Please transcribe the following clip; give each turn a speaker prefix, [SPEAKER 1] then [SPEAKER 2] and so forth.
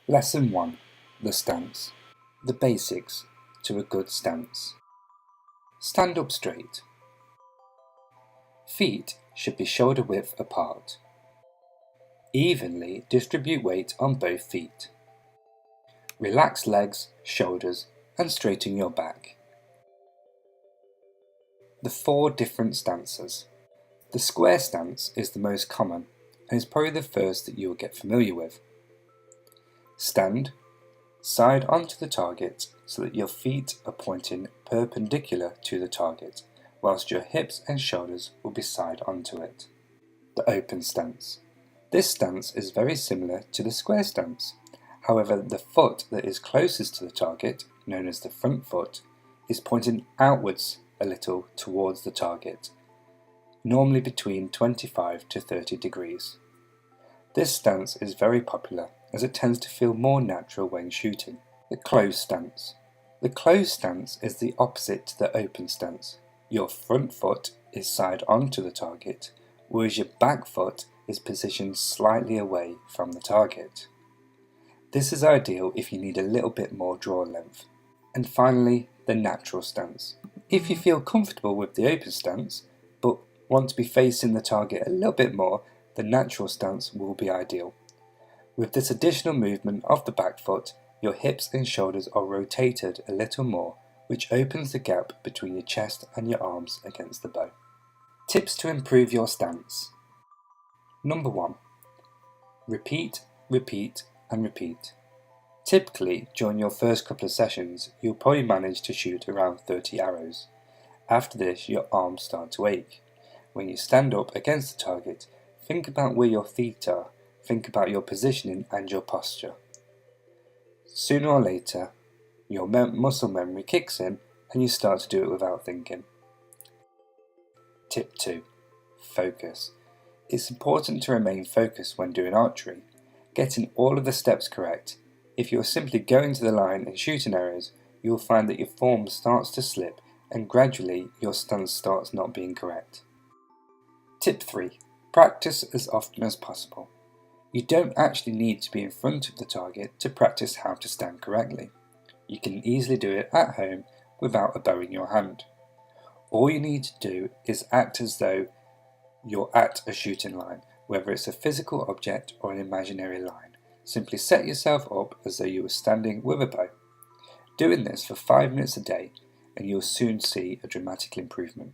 [SPEAKER 1] Lesson 1. The Stance. The basics to a good stance. Stand up straight. Feet should be shoulder width apart. Evenly distribute weight on both feet. Relax legs, shoulders, and straighten your back. The 4 different stances. The square stance is the most common and is probably the first that you will get familiar with. Stand side onto the target so that your feet are pointing perpendicular to the target, whilst your hips and shoulders will be side onto it. The open stance. This stance is very similar to the square stance. However, the foot that is closest to the target, known as the front foot, is pointing outwards a little towards the target, normally between 25 to 30 degrees. This stance is very popular as it tends to feel more natural when shooting. The closed stance. The closed stance is the opposite to the open stance. Your front foot is side onto the target, whereas your back foot is positioned slightly away from the target. This is ideal if you need a little bit more draw length. And finally, the natural stance. If you feel comfortable with the open stance, but want to be facing the target a little bit more, the natural stance will be ideal. With this additional movement of the back foot, your hips and shoulders are rotated a little more, which opens the gap between your chest and your arms against the bow. Tips to improve your stance. Number 1. Repeat, repeat, and repeat. Typically, during your first couple of sessions, you'll probably manage to shoot around 30 arrows. After this, your arms start to ache. When you stand up against the target, think about where your feet are, think about your positioning and your posture. Sooner or later, your muscle memory kicks in and you start to do it without thinking. Tip 2. Focus. It's important to remain focused when doing archery, getting all of the steps correct. If you're simply going to the line and shooting arrows, you'll find that your form starts to slip and gradually your stance starts not being correct. Tip 3. Practice as often as possible. You don't actually need to be in front of the target to practice how to stand correctly. You can easily do it at home without a bow in your hand. All you need to do is act as though you're at a shooting line, whether it's a physical object or an imaginary line. Simply set yourself up as though you were standing with a bow. Doing this for 5 minutes a day and you'll soon see a dramatic improvement.